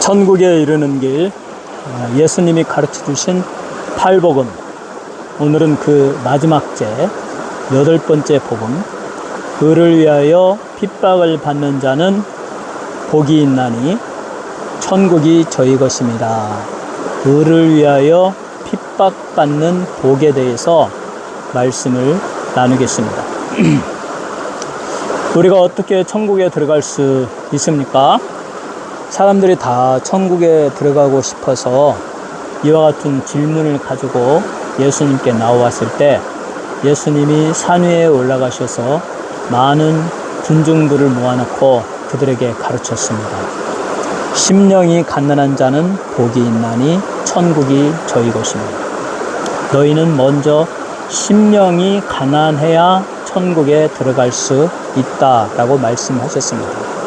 천국에 이르는 길, 예수님이 가르쳐 주신 팔복음. 오늘은 그 마지막 제 8번째 복음. 의를 위하여 핍박을 받는 자는 복이 있나니 천국이 저희 것입니다. 의를 위하여 핍박받는 복에 대해서 말씀을 나누겠습니다. 우리가 어떻게 천국에 들어갈 수 있습니까? 사람들이 다 천국에 들어가고 싶어서 이와 같은 질문을 가지고 예수님께 나왔을 때 예수님이 산 위에 올라가셔서 많은 군중들을 모아놓고 그들에게 가르쳤습니다. 심령이 가난한 자는 복이 있나니 천국이 저희 것입니다. 너희는 먼저 심령이 가난해야 천국에 들어갈 수 있다라고 말씀하셨습니다.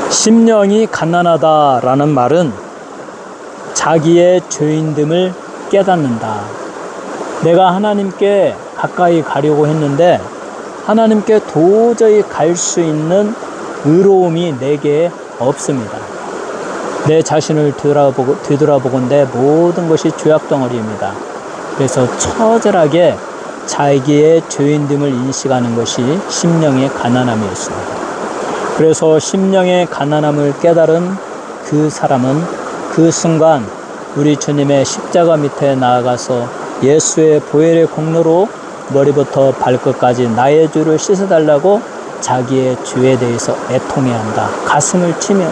심령이 가난하다라는 말은 자기의 죄인됨을 깨닫는다. 내가 하나님께 가까이 가려고 했는데 하나님께 도저히 갈 수 있는 의로움이 내게 없습니다. 내 자신을 되돌아보건대 모든 것이 죄악덩어리입니다. 그래서 처절하게 자기의 죄인됨을 인식하는 것이 심령의 가난함이었습니다. 그래서 심령의 가난함을 깨달은 그 사람은 그 순간 우리 주님의 십자가 밑에 나아가서 예수의 보혈의 공로로 머리부터 발끝까지 나의 죄를 씻어달라고 자기의 죄에 대해서 애통해야 한다. 가슴을 치며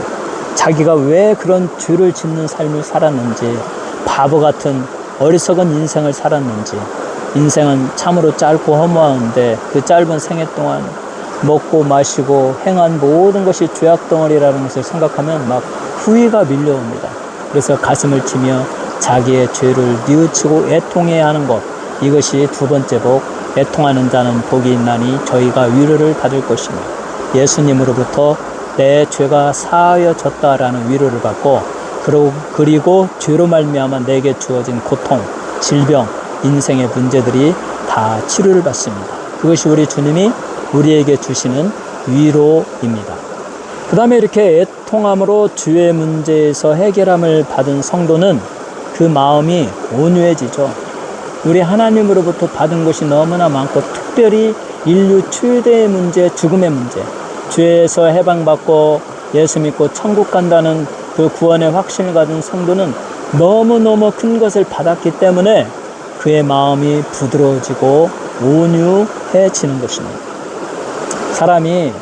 자기가 왜 그런 죄를 짓는 삶을 살았는지, 바보 같은 어리석은 인생을 살았는지, 인생은 참으로 짧고 허무한데 그 짧은 생애 동안 먹고 마시고 행한 모든 것이 죄악덩어리라는 것을 생각하면 막 후회가 밀려옵니다. 그래서 가슴을 치며 자기의 죄를 뉘우치고 애통해야 하는 것, 이것이 두 번째 복, 애통하는 자는 복이 있나니 저희가 위로를 받을 것이며, 예수님으로부터 내 죄가 사하여졌다라는 위로를 받고 그리고 죄로 말미암아 내게 주어진 고통, 질병, 인생의 문제들이 다 치료를 받습니다. 그것이 우리 주님이 우리에게 주시는 위로입니다. 그 다음에 이렇게 애통함으로 주의 문제에서 해결함을 받은 성도는 그 마음이 온유해지죠. 우리 하나님으로부터 받은 것이 너무나 많고, 특별히 인류 최대의 문제, 죽음의 문제, 죄에서 해방받고 예수 믿고 천국 간다는 그 구원의 확신을 가진 성도는 너무너무 큰 것을 받았기 때문에 그의 마음이 부드러워지고 온유해지는 것입니다. 사람이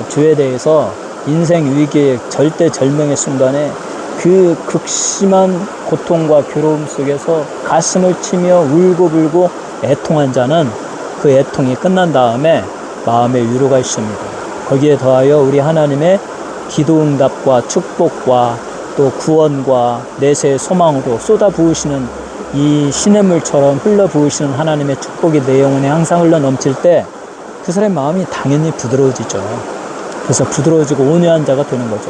죄에 대해서 인생 위기의 절대절명의 순간에 그 극심한 고통과 괴로움 속에서 가슴을 치며 울고불고 애통한 자는 그 애통이 끝난 다음에 마음의 위로가 있습니다. 거기에 더하여 우리 하나님의 기도응답과 축복과 또 구원과 내세의 소망으로 쏟아부으시는 이 시냇물처럼 흘러부으시는 하나님의 축복이 내 영혼에 항상 흘러 넘칠 때 그 사람의 마음이 당연히 부드러워지죠. 그래서 부드러워지고 온유한 자가 되는 거죠.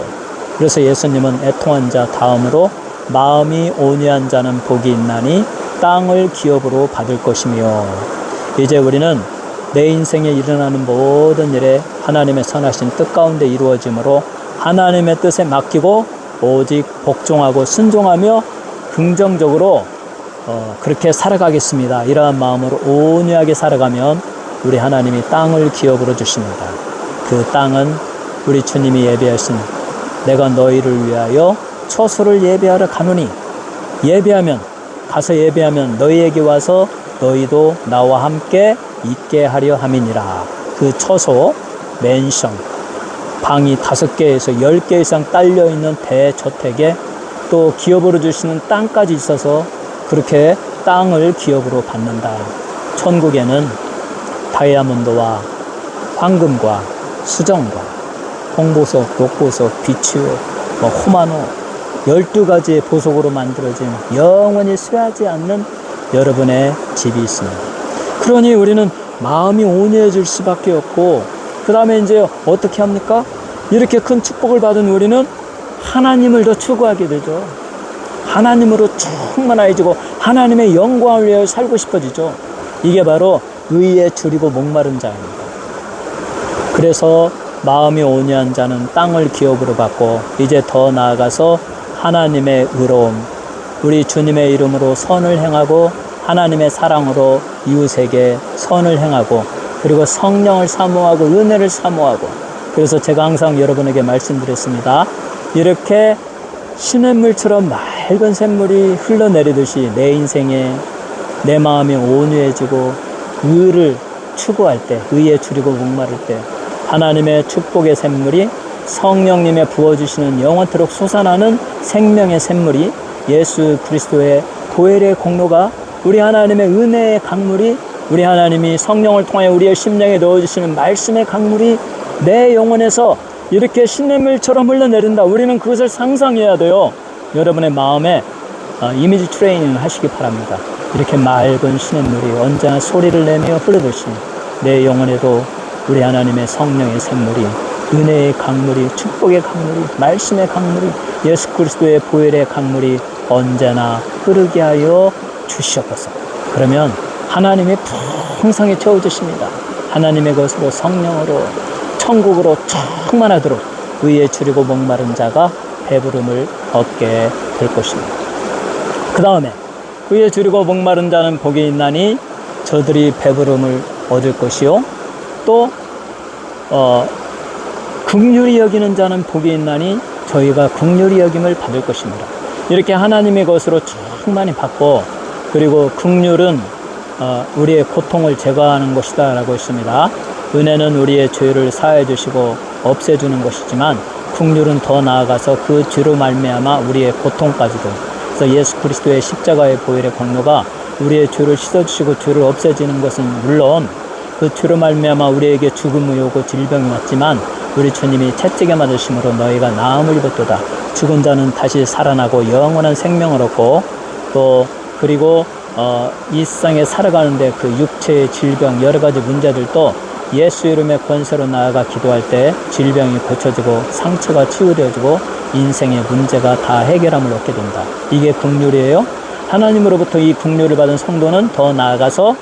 그래서 예수님은 애통한 자 다음으로 마음이 온유한 자는 복이 있나니 땅을 기업으로 받을 것이며, 이제 우리는 내 인생에 일어나는 모든 일에 하나님의 선하신 뜻 가운데 이루어짐으로 하나님의 뜻에 맡기고 오직 복종하고 순종하며 긍정적으로 그렇게 살아가겠습니다. 이러한 마음으로 온유하게 살아가면 우리 하나님이 땅을 기업으로 주십니다. 그 땅은 우리 주님이 예배하신 내가 너희를 위하여 처소를 예배하러 가노니, 가서 예배하면 너희에게 와서 너희도 나와 함께 있게 하려 함이니라. 그 처소, 맨션, 방이 5개에서 10개 이상 딸려있는 대저택에 또 기업으로 주시는 땅까지 있어서 그렇게 땅을 기업으로 받는다. 천국에는 다이아몬드와 황금과 수정과 홍보석, 녹보석, 비추, 호마노 12가지의 보석으로 만들어진 영원히 쇠하지 않는 여러분의 집이 있습니다. 그러니 우리는 마음이 온유해질 수밖에 없고, 그 다음에 이제 어떻게 합니까? 이렇게 큰 축복을 받은 우리는 하나님을 더 추구하게 되죠. 하나님으로 충만해지고 하나님의 영광을 위하여 살고 싶어지죠. 이게 바로 의에 줄이고 목마른 자입니다. 그래서 마음이 온유한 자는 땅을 기업으로 받고 이제 더 나아가서 하나님의 의로움, 우리 주님의 이름으로 선을 행하고 하나님의 사랑으로 이웃에게 선을 행하고 그리고 성령을 사모하고 은혜를 사모하고 그래서 제가 항상 여러분에게 말씀드렸습니다. 이렇게 시냇물처럼 맑은 샘물이 흘러내리듯이 내 인생에 내 마음이 온유해지고 의를 추구할 때, 의에 줄이고 목마를 때 하나님의 축복의 샘물이 성령님의 부어주시는 영원토록 솟아나는 생명의 샘물이 예수 그리스도의 보혈의 공로가 우리 하나님의 은혜의 강물이 우리 하나님이 성령을 통하여 우리의 심령에 넣어주시는 말씀의 강물이 내 영혼에서 이렇게 시냇물처럼 흘러내린다. 우리는 그것을 상상해야 돼요. 여러분의 마음에 이미지 트레이닝을 하시기 바랍니다. 이렇게 맑은 시냇물이 언제나 소리를 내며 흐르듯이 내 영혼에도 우리 하나님의 성령의 샘물이 은혜의 강물이 축복의 강물이 말씀의 강물이 예수 그리스도의 보혈의 강물이 언제나 흐르게 하여 주시옵소서. 그러면 하나님이 풍성히 채워주십니다. 하나님의 것으로 성령으로 천국으로 충만하도록 의에 줄이고 목마른 자가 배부름을 얻게 될 것입니다. 그 다음에 의에 줄이고 목마른 자는 복이 있나니 저들이 배부름을 얻을 것이요 또 긍휼히 여기는 자는 복이 있나니 저희가 긍휼히 여김을 받을 것입니다. 이렇게 하나님의 것으로 충만히 받고 그리고 긍휼은 우리의 고통을 제거하는 것이다 라고 했습니다. 은혜는 우리의 죄를 사해 주시고 없애주는 것이지만 긍휼은 더 나아가서 그 죄로 말미암아 우리의 고통까지도 그래서 예수 그리스도의 십자가의 보혈의 공로가 우리의 죄를 씻어주시고 죄를 없애주는 것은 물론 그 죄로 말미암아 우리에게 죽음이 오고 질병이 왔지만 우리 주님이 채찍에 맞으심으로 너희가 나음을 입었도다. 죽은 자는 다시 살아나고 영원한 생명을 얻고 또 그리고 이 세상에 살아가는데 그 육체의 질병 여러 가지 문제들도 예수 이름의 권세로 나아가 기도할 때 질병이 고쳐지고 상처가 치유되어지고 인생의 문제가 다 해결함을 얻게 된다. 이게 긍휼이에요. 하나님으로부터 이 긍휼을 받은 성도는 더 나아가서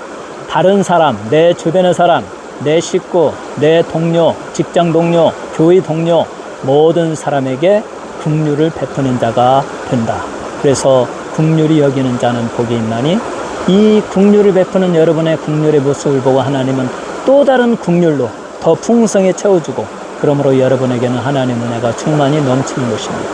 다른 사람, 내 주변의 사람, 내 식구, 내 동료, 직장 동료, 교회 동료 모든 사람에게 긍휼을 베푸는 자가 된다. 그래서 긍휼히 여기는 자는 복이 있나니 이 긍휼을 베푸는 여러분의 긍휼의 모습을 보고 하나님은 또 다른 긍휼로 더 풍성히 채워주고 그러므로 여러분에게는 하나님의 은혜가 충만히 넘치는 것입니다.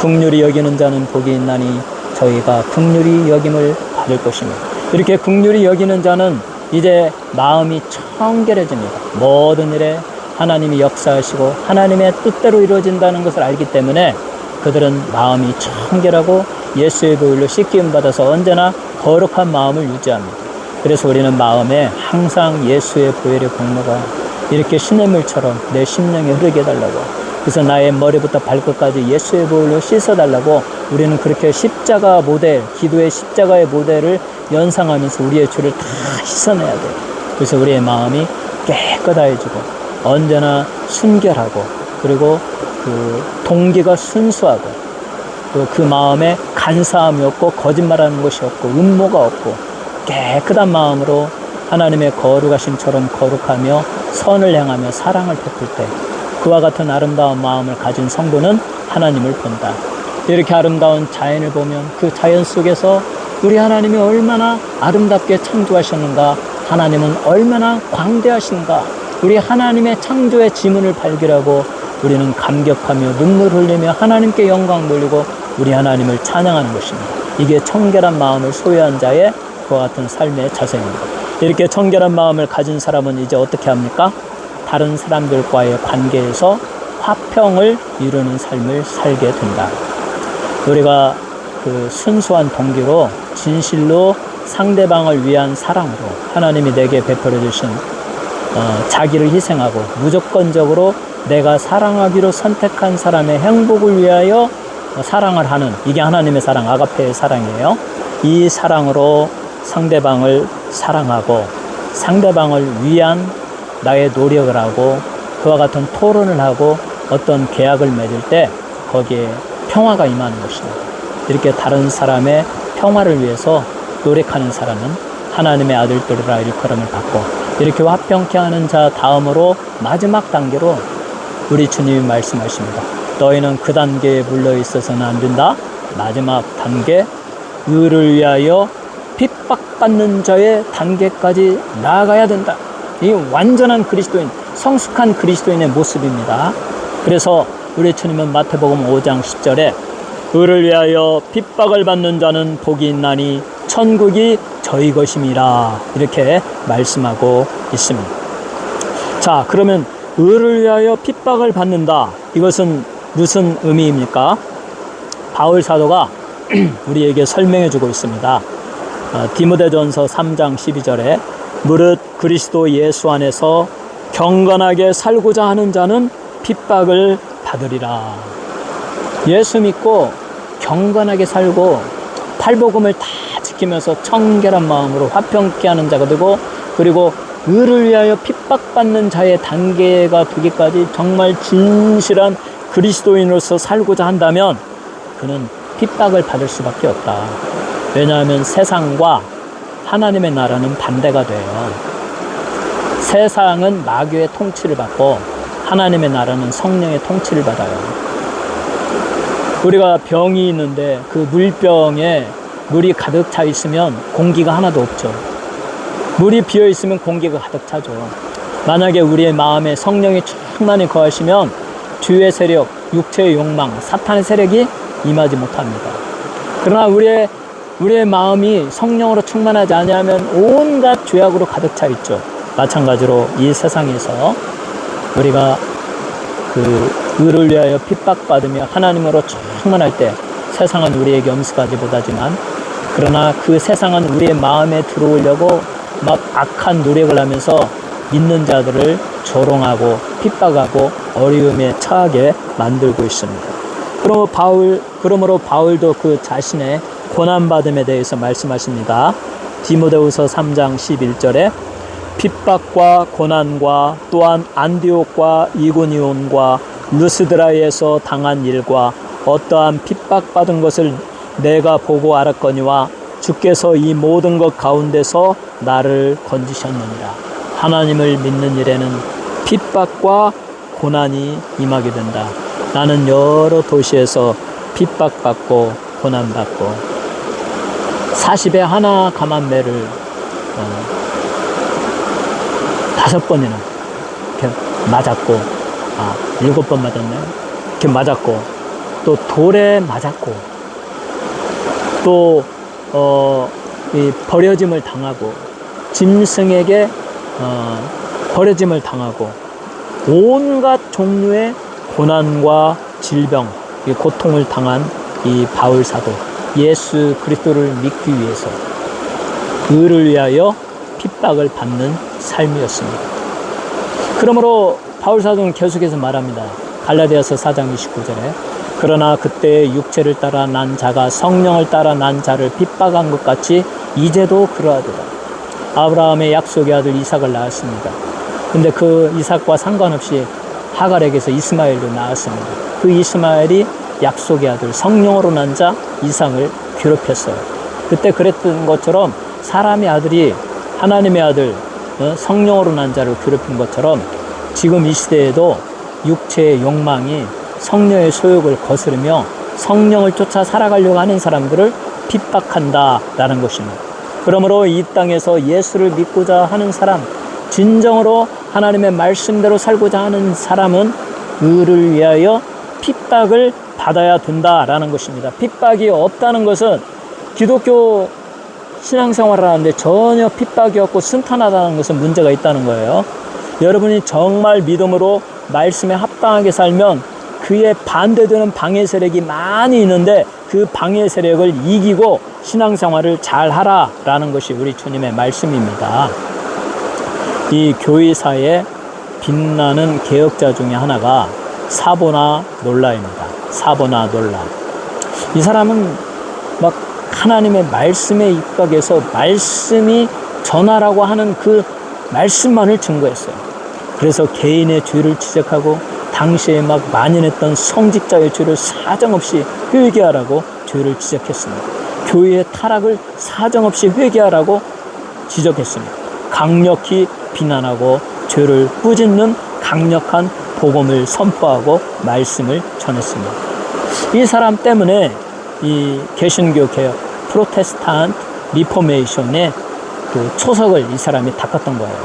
긍휼히 여기는 자는 복이 있나니 저희가 긍휼히 여김을 받을 것입니다. 이렇게 긍휼히 여기는 자는 이제 마음이 청결해집니다. 모든 일에 하나님이 역사하시고 하나님의 뜻대로 이루어진다는 것을 알기 때문에 그들은 마음이 청결하고 예수의 보혈로 씻김 받아서 언제나 거룩한 마음을 유지합니다. 그래서 우리는 마음에 항상 예수의 보혈의 공로가 이렇게 시냇물처럼 내 심령에 흐르게 해달라고 그래서 나의 머리부터 발끝까지 예수의 보혈로 씻어달라고 우리는 그렇게 십자가 모델, 기도의 십자가의 모델을 연상하면서 우리의 죄를 다 씻어내야 돼요. 그래서 우리의 마음이 깨끗해지고 언제나 순결하고 그리고 그 동기가 순수하고 또 그 마음에 간사함이 없고 거짓말하는 것이 없고 음모가 없고 깨끗한 마음으로 하나님의 거룩하심처럼 거룩하며 선을 행하며 사랑을 베풀 때 그와 같은 아름다운 마음을 가진 성도는 하나님을 본다. 이렇게 아름다운 자연을 보면 그 자연 속에서 우리 하나님이 얼마나 아름답게 창조하셨는가, 하나님은 얼마나 광대하신가, 우리 하나님의 창조의 지문을 발견하고 우리는 감격하며 눈물 흘리며 하나님께 영광 돌리고 우리 하나님을 찬양하는 것입니다. 이게 청결한 마음을 소유한 자의 그와 같은 삶의 자세입니다. 이렇게 청결한 마음을 가진 사람은 이제 어떻게 합니까? 다른 사람들과의 관계에서 화평을 이루는 삶을 살게 된다. 우리가 그 순수한 동기로 진실로 상대방을 위한 사랑으로 하나님이 내게 베풀어 주신 자기를 희생하고 무조건적으로 내가 사랑하기로 선택한 사람의 행복을 위하여 사랑을 하는 이게 하나님의 사랑, 아가페의 사랑이에요. 이 사랑으로 상대방을 사랑하고 상대방을 위한 나의 노력을 하고 그와 같은 토론을 하고 어떤 계약을 맺을 때 거기에 평화가 임하는 것입니다. 이렇게 다른 사람의 평화를 위해서 노력하는 사람은 하나님의 아들들이라 일컬음을 받고 이렇게 화평케 하는 자 다음으로 마지막 단계로 우리 주님이 말씀하십니다. 너희는 그 단계에 물러 있어서는 안 된다. 마지막 단계, 의를 위하여 핍박받는 자의 단계까지 나아가야 된다. 이 완전한 그리스도인, 성숙한 그리스도인의 모습입니다. 그래서 우리 주님은 마태복음 5장 10절에 의를 위하여 핍박을 받는 자는 복이 있나니 천국이 저희 것임이라, 이렇게 말씀하고 있습니다. 자, 그러면 의를 위하여 핍박을 받는다, 이것은 무슨 의미입니까? 바울 사도가 우리에게 설명해 주고 있습니다. 디모데전서 3장 12절에 무릇 그리스도 예수 안에서 경건하게 살고자 하는 자는 핍박을 받으리라. 예수 믿고 경건하게 살고 팔복음을 다 지키면서 청결한 마음으로 화평케 하는 자가 되고, 그리고 의를 위하여 핍박받는 자의 단계가 되기까지 정말 진실한 그리스도인으로서 살고자 한다면 그는 핍박을 받을 수밖에 없다. 왜냐하면 세상과 하나님의 나라는 반대가 돼요. 세상은 마귀의 통치를 받고 하나님의 나라는 성령의 통치를 받아요. 우리가 병이 있는데 그 물병에 물이 가득 차 있으면 공기가 하나도 없죠. 물이 비어 있으면 공기가 가득 차죠. 만약에 우리의 마음에 성령이 충만히 거하시면 주의 세력, 육체의 욕망, 사탄의 세력이 임하지 못합니다. 그러나 우리의 마음이 성령으로 충만하지 않으면 온갖 죄악으로 가득 차 있죠. 마찬가지로 이 세상에서 우리가 그 의를 위하여 핍박받으며 하나님으로 충만할 때 세상은 우리에게 엄습하지 못하지만, 그러나 그 세상은 우리의 마음에 들어오려고 막 악한 노력을 하면서 믿는 자들을 조롱하고 핍박하고 어려움에 처하게 만들고 있습니다. 그러므로 바울도 그 자신의 고난받음에 대해서 말씀하십니다. 디모데후서 3장 11절에 핍박과 고난과 또한 안디옥과 이고니온과 루스드라에서 당한 일과 어떠한 핍박받은 것을 내가 보고 알았거니와 주께서 이 모든 것 가운데서 나를 건지셨느니라. 하나님을 믿는 일에는 핍박과 고난이 임하게 된다. 나는 여러 도시에서 핍박받고 고난받고 40에 하나 감한매를 5번이나 이렇게 맞았고, 7번 맞았네. 이렇게 맞았고, 또 돌에 맞았고, 또 이 버려짐을 당하고, 짐승에게 버려짐을 당하고, 온갖 종류의 고난과 질병, 이 고통을 당한 이 바울 사도, 예수 그리스도를 믿기 위해서 의를 위하여 핍박을 받는 삶이었습니다. 그러므로 바울 사도는 계속해서 말합니다. 갈라디아서 4장 29절에 그러나 그때의 육체를 따라 난 자가 성령을 따라 난 자를 핍박한 것 같이 이제도 그러하도다. 아브라함의 약속의 아들 이삭을 낳았습니다. 근데 그 이삭과 상관없이 하갈에게서 이스마엘도 낳았습니다. 그 이스마엘이 약속의 아들 성령으로 난 자 이삭을 괴롭혔어요. 그때 그랬던 것처럼 사람의 아들이 하나님의 아들 성령으로 난 자를 괴롭힌 것처럼 지금 이 시대에도 육체의 욕망이 성령의 소욕을 거스르며 성령을 쫓아 살아가려고 하는 사람들을 핍박한다라는 것입니다. 그러므로 이 땅에서 예수를 믿고자 하는 사람, 진정으로 하나님의 말씀대로 살고자 하는 사람은 의를 위하여 핍박을 받아야 된다라는 것입니다. 핍박이 없다는 것은 기독교 신앙생활을 하는데 전혀 핍박이 없고 순탄하다는 것은 문제가 있다는 거예요. 여러분이 정말 믿음으로 말씀에 합당하게 살면 그에 반대되는 방해 세력이 많이 있는데 그 방해 세력을 이기고 신앙생활을 잘 하라라는 것이 우리 주님의 말씀입니다. 이 교회사에 빛나는 개혁자 중에 하나가 사보나 놀라입니다. 사보나 놀라. 이 사람은 막 하나님의 말씀에 입각해서 말씀이 전하라고 하는 그 말씀만을 증거했어요. 그래서 개인의 죄를 지적하고 당시에 막 만연했던 성직자의 죄를 사정없이 회개하라고 죄를 지적했습니다. 교회의 타락을 사정없이 회개하라고 지적했습니다. 강력히 비난하고 죄를 꾸짖는 강력한 복음을 선포하고 말씀을 전했습니다. 이 사람 때문에 이 개신교 개혁, 프로테스탄트 리포메이션의 그 초석을 이 사람이 닦았던 거예요.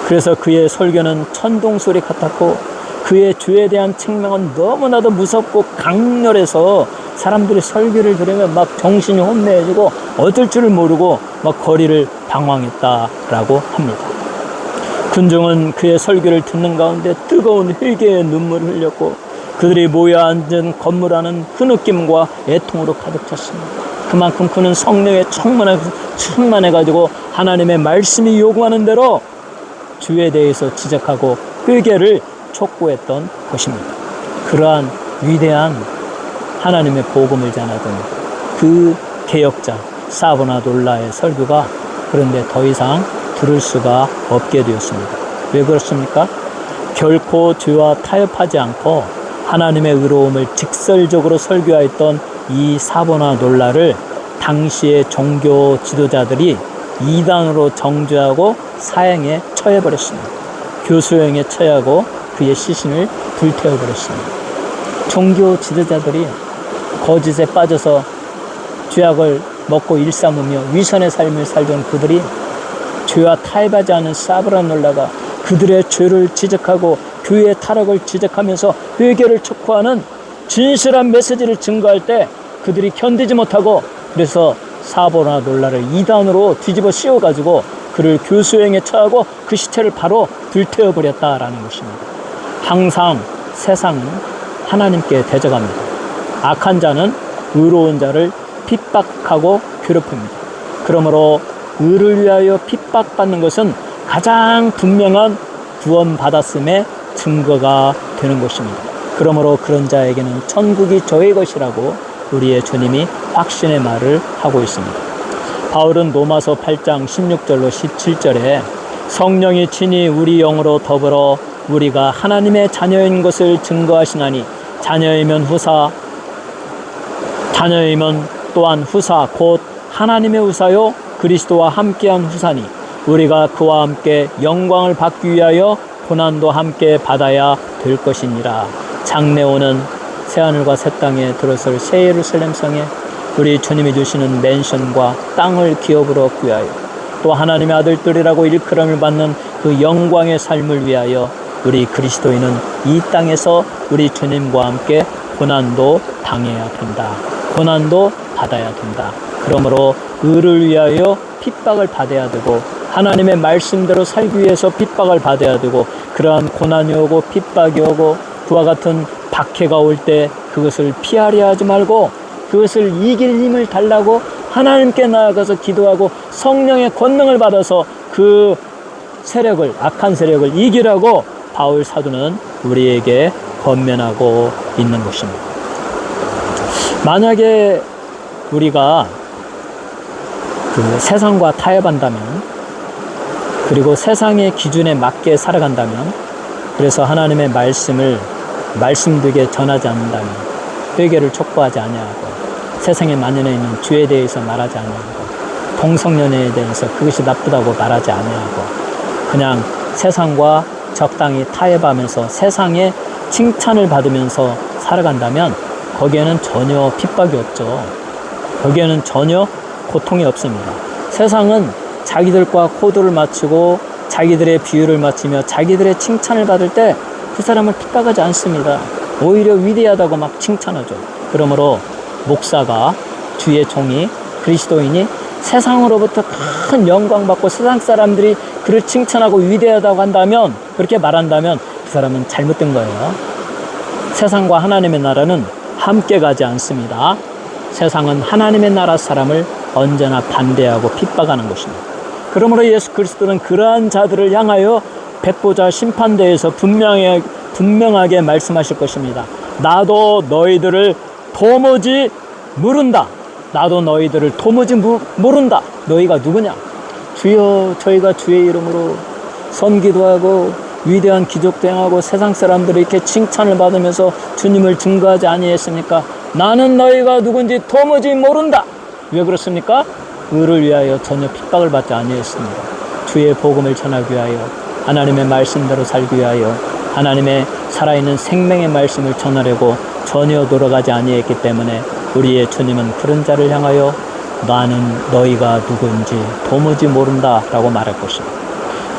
그래서 그의 설교는 천둥소리 같았고 그의 주에 대한 책망은 너무나도 무섭고 강렬해서 사람들이 설교를 들으면 막 정신이 혼미해지고 어쩔 줄을 모르고 막 거리를 방황했다라고 합니다. 군중은 그의 설교를 듣는 가운데 뜨거운 회개의 눈물을 흘렸고 그들이 모여 앉은 건물 안은 흐느낌과 애통으로 가득 찼습니다. 그만큼 그는 성령에 충만해가지고 하나님의 말씀이 요구하는 대로 주에 대해서 지적하고 회개를 촉구했던 것입니다. 그러한 위대한 하나님의 복음을 전하던 그 개혁자 사보나돌라의 설교가 그런데 더 이상 들을 수가 없게 되었습니다. 왜 그렇습니까? 결코 죄와 타협하지 않고 하나님의 의로움을 직설적으로 설교하였던 이 사보나돌라를 당시의 종교 지도자들이 이단으로 정죄하고 사형에 처해버렸습니다. 교수형에 처하고 그의 시신을 불태워버렸습니다. 종교 지도자들이 거짓에 빠져서 죄악을 먹고 일삼으며 위선의 삶을 살던 그들이 죄와 타협하지 않은 사보나돌라가 그들의 죄를 지적하고 교회의 타락을 지적하면서 회개를 촉구하는 진실한 메시지를 증거할 때 그들이 견디지 못하고 그래서 사보나돌라를 이단으로 뒤집어 씌워가지고 그를 교수형에 처하고 그 시체를 바로 불태워버렸다라는 것입니다. 항상 세상은 하나님께 대적합니다. 악한 자는 의로운 자를 핍박하고 괴롭힙니다. 그러므로 의를 위하여 핍박받는 것은 가장 분명한 구원받았음의 증거가 되는 것입니다. 그러므로 그런 자에게는 천국이 저의 것이라고 우리의 주님이 확신의 말을 하고 있습니다. 바울은 로마서 8장 16절로 17절에 성령이 친히 우리 영으로 더불어 우리가 하나님의 자녀인 것을 증거하시나니 자녀이면 또한 후사 곧 하나님의 후사요 그리스도와 함께한 후사니 우리가 그와 함께 영광을 받기 위하여 고난도 함께 받아야 될 것이니라. 장래 오는 새하늘과 새 땅에 들어설 새 예루살렘 성에 우리 주님이 주시는 맨션과 땅을 기업으로 얻기 위하여 또 하나님의 아들들이라고 일컬음을 받는 그 영광의 삶을 위하여 우리 그리스도인은 이 땅에서 우리 주님과 함께 고난도 당해야 된다. 고난도 받아야 된다. 그러므로 의를 위하여 핍박을 받아야 되고 하나님의 말씀대로 살기 위해서 핍박을 받아야 되고 그러한 고난이 오고 핍박이 오고 그와 같은 박해가 올 때 그것을 피하려 하지 말고 그것을 이길 힘을 달라고 하나님께 나아가서 기도하고 성령의 권능을 받아서 그 세력을 악한 세력을 이기라고 바울 사도는 우리에게 권면하고 있는 것입니다. 만약에 우리가 그 세상과 타협한다면 그리고 세상의 기준에 맞게 살아간다면 그래서 하나님의 말씀을 말씀되게 전하지 않는다면 회개를 촉구하지 아니하고 세상에 만연해 있는 죄에 대해서 말하지 아니하고 동성연애에 대해서 그것이 나쁘다고 말하지 아니하고 그냥 세상과 적당히 타협하면서 세상의 칭찬을 받으면서 살아간다면 거기에는 전혀 핍박이 없죠. 거기에는 전혀 고통이 없습니다. 세상은 자기들과 코드를 맞추고 자기들의 비유를 맞추며 자기들의 칭찬을 받을 때 그 사람을 핍박하지 않습니다. 오히려 위대하다고 막 칭찬하죠. 그러므로 목사가 주의 종이 그리스도인이 세상으로부터 큰 영광 받고 세상 사람들이 그를 칭찬하고 위대하다고 한다면 그렇게 말한다면 그 사람은 잘못된 거예요. 세상과 하나님의 나라는 함께 가지 않습니다. 세상은 하나님의 나라 사람을 언제나 반대하고 핍박하는 것입니다. 그러므로 예수 그리스도는 그러한 자들을 향하여 백보자 심판대에서 분명하게 말씀하실 것입니다. 나도 너희들을 도무지 모른다. 나도 너희들을 도무지 모른다. 너희가 누구냐? 주여 저희가 주의 이름으로 선기도 하고 위대한 기적도 행하고 세상 사람들이 이렇게 칭찬을 받으면서 주님을 증거하지 아니했습니까? 나는 너희가 누군지 도무지 모른다. 왜 그렇습니까? 의를 위하여 전혀 핍박을 받지 아니했습니다. 주의 복음을 전하기 위하여 하나님의 말씀대로 살기 위하여 하나님의 살아있는 생명의 말씀을 전하려고 전혀 돌아가지 아니했기 때문에 우리의 주님은 그런 자를 향하여 나는 너희가 누구인지 도무지 모른다 라고 말할 것입니다.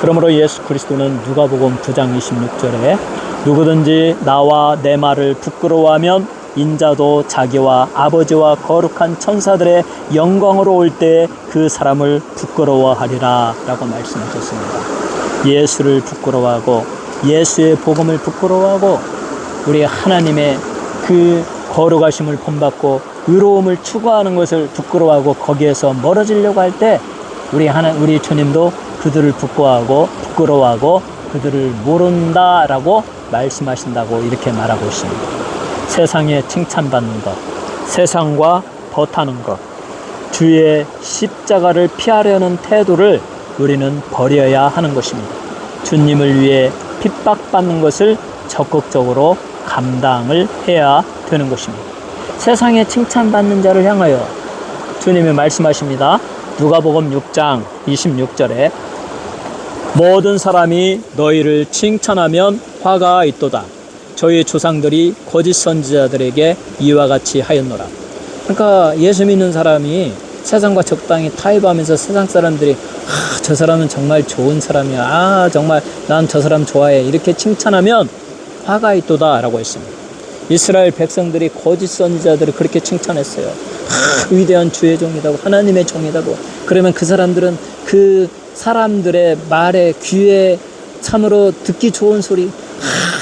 그러므로 예수 그리스도는 누가복음 9장 26절에 누구든지 나와 내 말을 부끄러워하면 인자도 자기와 아버지와 거룩한 천사들의 영광으로 올 때 그 사람을 부끄러워하리라 라고 말씀하셨습니다. 예수를 부끄러워하고 예수의 복음을 부끄러워하고 우리 하나님의 그 거룩하심을 본받고 의로움을 추구하는 것을 부끄러워하고 거기에서 멀어지려고 할 때 우리 주님도 그들을 부끄러워하고 그들을 모른다라고 말씀하신다고 이렇게 말하고 있습니다. 세상에 칭찬받는 것, 세상과 버타는 것, 주의 십자가를 피하려는 태도를 우리는 버려야 하는 것입니다. 주님을 위해 핍박받는 것을 적극적으로 감당을 해야 되는 것입니다. 세상에 칭찬받는 자를 향하여 주님이 말씀하십니다. 누가복음 6장 26절에 모든 사람이 너희를 칭찬하면 화가 있도다. 저희 조상들이 거짓 선지자들에게 이와 같이 하였노라. 그러니까 예수 믿는 사람이 세상과 적당히 타협하면서 세상 사람들이 저 사람은 정말 좋은 사람이야. 정말 난 저 사람 좋아해. 이렇게 칭찬하면 화가 있도다 라고 했습니다. 이스라엘 백성들이 거짓 선지자들을 그렇게 칭찬했어요. 위대한 주의 종이라고, 하나님의 종이라고. 그러면 그 사람들은 그 사람들의 말에 귀에 참으로 듣기 좋은 소리,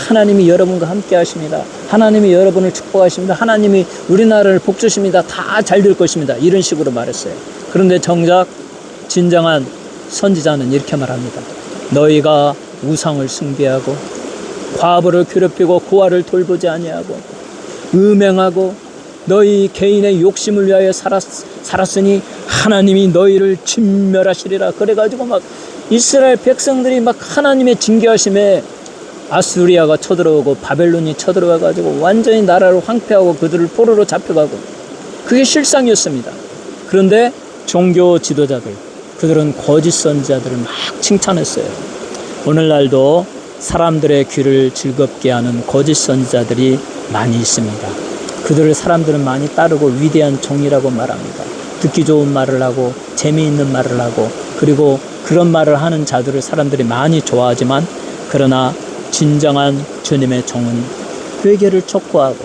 하나님이 여러분과 함께 하십니다. 하나님이 여러분을 축복하십니다. 하나님이 우리나라를 복주십니다. 다 잘 될 것입니다. 이런 식으로 말했어요. 그런데 정작 진정한 선지자는 이렇게 말합니다. 너희가 우상을 숭배하고 과부를 괴롭히고 고아를 돌보지 아니하고 음행하고 너희 개인의 욕심을 위하여 살았으니 하나님이 너희를 진멸하시리라. 그래가지고 막 이스라엘 백성들이 막 하나님의 징계하심에 아수리아가 쳐들어오고 바벨론이 쳐들어와가지고 완전히 나라를 황폐하고 그들을 포로로 잡혀가고 그게 실상이었습니다. 그런데 종교 지도자들, 그들은 거짓 선지자들을 막 칭찬했어요. 오늘날도 사람들의 귀를 즐겁게 하는 거짓 선지자들이 많이 있습니다. 그들을 사람들은 많이 따르고 위대한 종이라고 말합니다. 듣기 좋은 말을 하고 재미있는 말을 하고 그리고 그런 말을 하는 자들을 사람들이 많이 좋아하지만 그러나 진정한 주님의 종은 회개를 촉구하고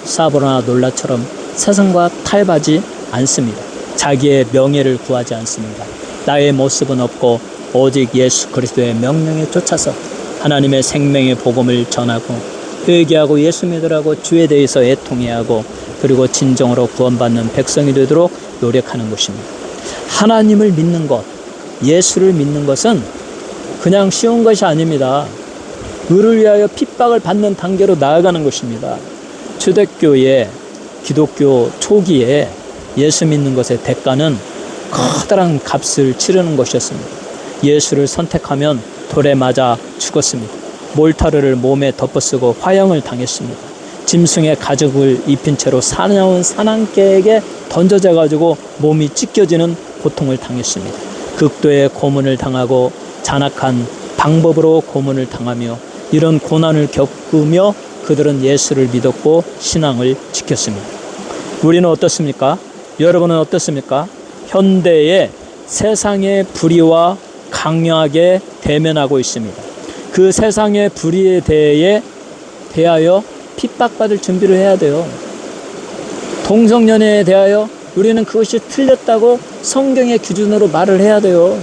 사보나 놀라처럼 세상과 타협하지 않습니다. 자기의 명예를 구하지 않습니다. 나의 모습은 없고 오직 예수 그리스도의 명령에 쫓아서 하나님의 생명의 복음을 전하고 회개하고 예수 믿으라고 주에 대해서 애통해야 하고 그리고 진정으로 구원받는 백성이 되도록 노력하는 것입니다. 하나님을 믿는 것, 예수를 믿는 것은 그냥 쉬운 것이 아닙니다. 의를 위하여 핍박을 받는 단계로 나아가는 것입니다. 초대교회, 기독교 초기에 예수 믿는 것의 대가는 커다란 값을 치르는 것이었습니다. 예수를 선택하면 돌에 맞아 죽었습니다. 몰타르를 몸에 덮어쓰고 화형을 당했습니다. 짐승의 가죽을 입힌 채로 사나운 사냥개에게 던져져 가지고 몸이 찢겨지는 고통을 당했습니다. 극도의 고문을 당하고 잔악한 방법으로 고문을 당하며 이런 고난을 겪으며 그들은 예수를 믿었고 신앙을 지켰습니다. 우리는 어떻습니까? 여러분은 어떻습니까? 현대의 세상의 불의와 강력하게 대면하고 있습니다. 그 세상의 불의에 대하여 핍박받을 준비를 해야 돼요. 동성연애에 대하여 우리는 그것이 틀렸다고 성경의 기준으로 말을 해야 돼요.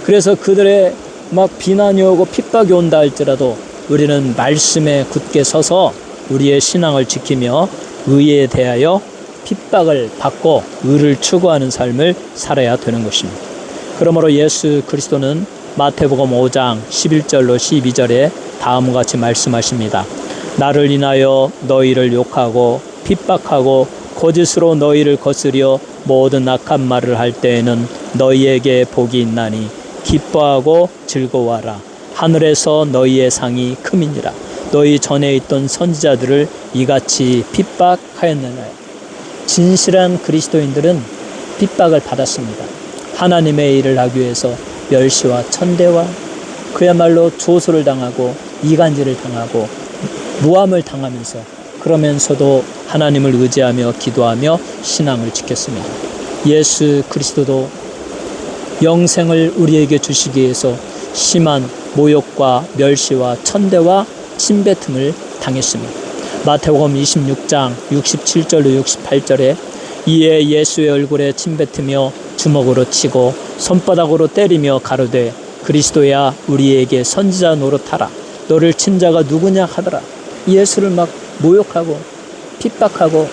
그래서 그들의 막 비난이 오고 핍박이 온다 할지라도 우리는 말씀에 굳게 서서 우리의 신앙을 지키며 의에 대하여 핍박을 받고 의를 추구하는 삶을 살아야 되는 것입니다. 그러므로 예수 그리스도는 마태복음 5장 11절로 12절에 다음과 같이 말씀하십니다. 나를 인하여 너희를 욕하고 핍박하고 거짓으로 너희를 거스려 모든 악한 말을 할 때에는 너희에게 복이 있나니 기뻐하고 즐거워하라. 하늘에서 너희의 상이 크미니라. 너희 전에 있던 선지자들을 이같이 핍박하였느냐. 진실한 그리스도인들은 핍박을 받았습니다. 하나님의 일을 하기 위해서 멸시와 천대와 그야말로 조소를 당하고 이간질을 당하고 모함을 당하면서 그러면서도 하나님을 의지하며 기도하며 신앙을 지켰습니다. 예수 그리스도도 영생을 우리에게 주시기 위해서 심한 모욕과 멸시와 천대와 침뱉음을 당했습니다. 마태복음 26장 67절로 68절에 이에 예수의 얼굴에 침뱉으며 주먹으로 치고 손바닥으로 때리며 가로되 그리스도야 우리에게 선지자 노릇하라. 너를 친 자가 누구냐 하더라. 예수를 막 모욕하고 핍박하고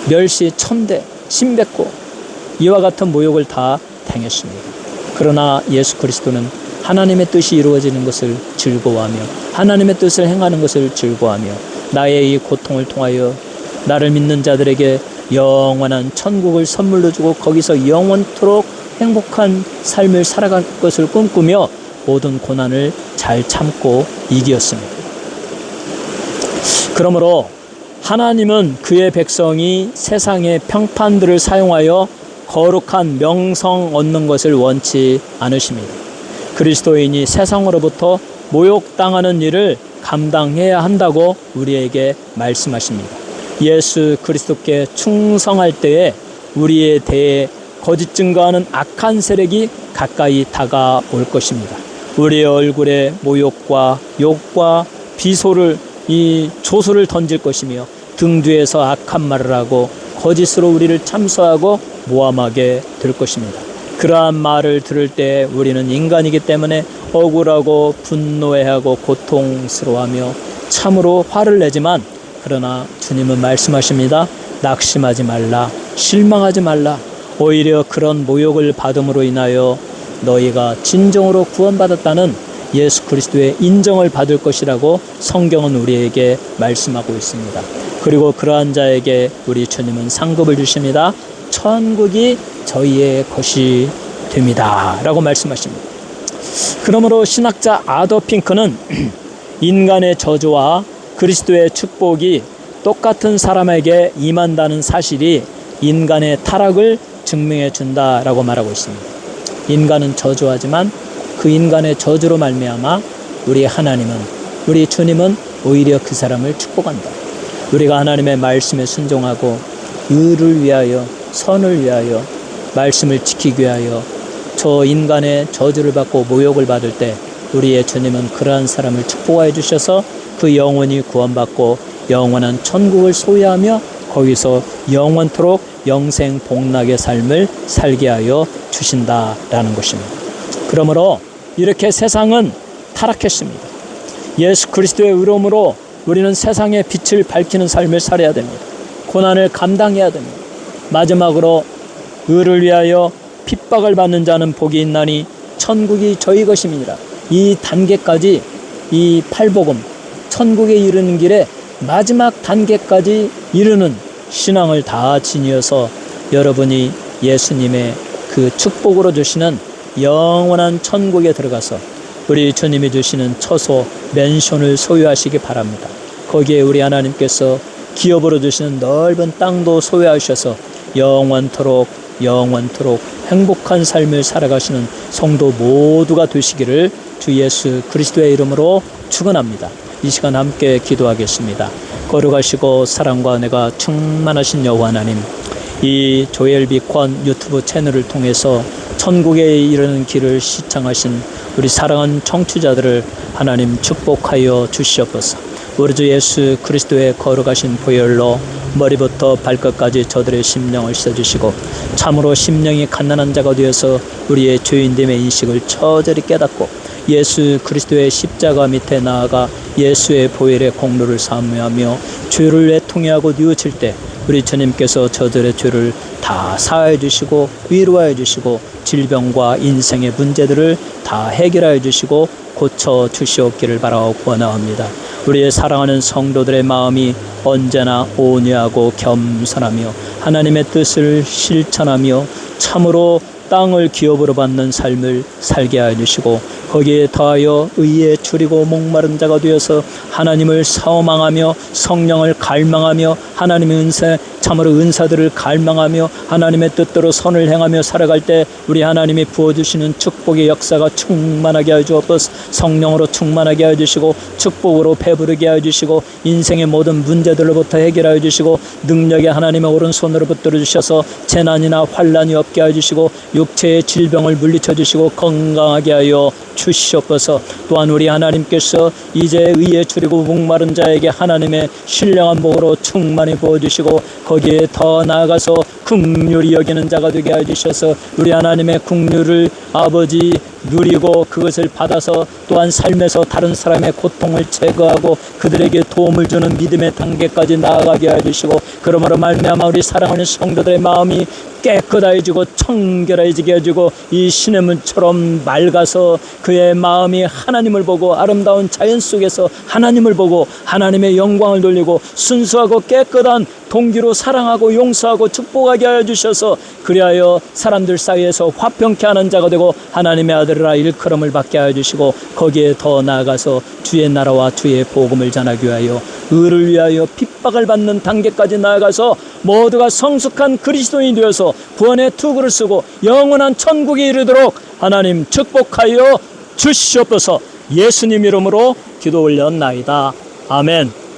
멸시, 천대, 침뱉고 이와 같은 모욕을 다 당했습니다. 그러나 예수 그리스도는 하나님의 뜻이 이루어지는 것을 즐거워하며 하나님의 뜻을 행하는 것을 즐거워하며 나의 이 고통을 통하여 나를 믿는 자들에게 영원한 천국을 선물로 주고 거기서 영원토록 행복한 삶을 살아갈 것을 꿈꾸며 모든 고난을 잘 참고 이기었습니다. 그러므로 하나님은 그의 백성이 세상의 평판들을 사용하여 거룩한 명성 얻는 것을 원치 않으십니다. 그리스도인이 세상으로부터 모욕당하는 일을 감당해야 한다고 우리에게 말씀하십니다. 예수 그리스도께 충성할 때에 우리에 대해 거짓 증거하는 악한 세력이 가까이 다가올 것입니다. 우리의 얼굴에 모욕과 욕과 비소를 이 조소를 던질 것이며 등 뒤에서 악한 말을 하고 거짓으로 우리를 참소하고 모함하게 될 것입니다. 그러한 말을 들을 때 우리는 인간이기 때문에 억울하고 분노해하고 고통스러워하며 참으로 화를 내지만 그러나 주님은 말씀하십니다. 낙심하지 말라, 실망하지 말라. 오히려 그런 모욕을 받음으로 인하여 너희가 진정으로 구원받았다는 예수 그리스도의 인정을 받을 것이라고 성경은 우리에게 말씀하고 있습니다. 그리고 그러한 자에게 우리 주님은 상급을 주십니다. 천국이 저희의 것이 됩니다 라고 말씀하십니다. 그러므로 신학자 아더 핑크는 인간의 저주와 그리스도의 축복이 똑같은 사람에게 임한다는 사실이 인간의 타락을 증명해 준다라고 말하고 있습니다. 인간은 저주하지만 그 인간의 저주로 말미암아 우리 하나님은, 우리 주님은 오히려 그 사람을 축복한다. 우리가 하나님의 말씀에 순종하고 의를 위하여, 선을 위하여, 말씀을 지키기 위하여 저 인간의 저주를 받고 모욕을 받을 때 우리의 주님은 그러한 사람을 축복하여 주셔서 그 영혼이 구원받고 영원한 천국을 소유하며 거기서 영원토록 영생 복락의 삶을 살게 하여 주신다라는 것입니다. 그러므로 이렇게 세상은 타락했습니다. 예수 그리스도의 의로움으로 우리는 세상의 빛을 밝히는 삶을 살아야 됩니다. 고난을 감당해야 됩니다. 마지막으로 의를 위하여 핍박을 받는 자는 복이 있나니 천국이 저희 것임이니라. 이 단계까지, 이 팔복음 천국에 이르는 길에 마지막 단계까지 이르는 신앙을 다 지니어서 여러분이 예수님의 그 축복으로 주시는 영원한 천국에 들어가서 우리 주님이 주시는 처소 맨션을 소유하시기 바랍니다. 거기에 우리 하나님께서 기업으로 주시는 넓은 땅도 소유하셔서 영원토록 행복한 삶을 살아가시는 성도 모두가 되시기를 주 예수 그리스도의 이름으로 축원합니다. 이 시간 함께 기도하겠습니다. 거룩하시고 사랑과 은혜가 충만하신 여호와 하나님, 이 조엘 비권 유튜브 채널을 통해서 천국에 이르는 길을 시청하신 우리 사랑하는 청취자들을 하나님 축복하여 주시옵소서. 우리 주 예수 그리스도의 거룩하신 보혈로 머리부터 발끝까지 저들의 심령을 씻어주시고 참으로 심령이 갓난한 자가 되어서 우리의 죄인됨의 인식을 처절히 깨닫고 예수 그리스도의 십자가 밑에 나아가 예수의 보혈의 공로를 사모하며 죄를 애통해하고 뉘우칠 때 우리 주님께서 저들의 죄를 다 사하여 주시고 위로하여 주시고 질병과 인생의 문제들을 다 해결하여 주시고 고쳐 주시옵기를 바라고 원하옵니다. 우리의 사랑하는 성도들의 마음이 언제나 온유하고 겸손하며 하나님의 뜻을 실천하며 참으로 땅을 기업으로 받는 삶을 살게 하여 주시고 거기에 더하여 의에 줄이고 목마른 자가 되어서 하나님을 사모하며 성령을 갈망하며 하나님의 은사 참으로 은사들을 갈망하며 하나님의 뜻대로 선을 행하며 살아갈 때 우리 하나님이 부어주시는 축복의 역사가 충만하게 하여 주옵소서. 성령으로 충만하게 하여 주시고 축복으로 배부르게 하여 주시고 인생의 모든 문제들로부터 해결하여 주시고 능력의 하나님의 오른손으로 붙들어 주셔서 재난이나 환난이 없게 하여 주시고 육체의 질병을 물리쳐 주시고 건강하게 하여 주시옵소서. 또한 우리 하나님께서 이제 의에 줄이고 목마른 자에게 하나님의 신령한 복으로 충만히 부어주시고 거기에 더 나아가서 긍휼히 여기는 자가 되게 해주셔서 우리 하나님의 긍휼을 아버지 누리고 그것을 받아서 또한 삶에서 다른 사람의 고통을 제거하고 그들에게 도움을 주는 믿음의 단계까지 나아가게 해주시고 그러므로 말미암아 우리 사랑하는 성도들의 마음이 깨끗해지고 청결해지게 해주고 이 시냇물처럼 맑아서 그의 마음이 하나님을 보고 아름다운 자연 속에서 하나님을 보고 하나님의 영광을 돌리고 순수하고 깨끗한 동기로 사랑하고 용서하고 축복하게 하여 주셔서 그리하여 사람들 사이에서 화평케 하는 자가 되고 하나님의 아들이라 일컬음을 받게 하여 주시고 거기에 더 나아가서 주의 나라와 주의 복음을 전하기 위하여 의를 위하여 핍박을 받는 단계까지 나아가서 모두가 성숙한 그리스도인이 되어서 구원의 투구를 쓰고 영원한 천국에 이르도록 하나님 축복하여 주시옵소서. 예수님 이름으로 기도 올렸나이다. 아멘.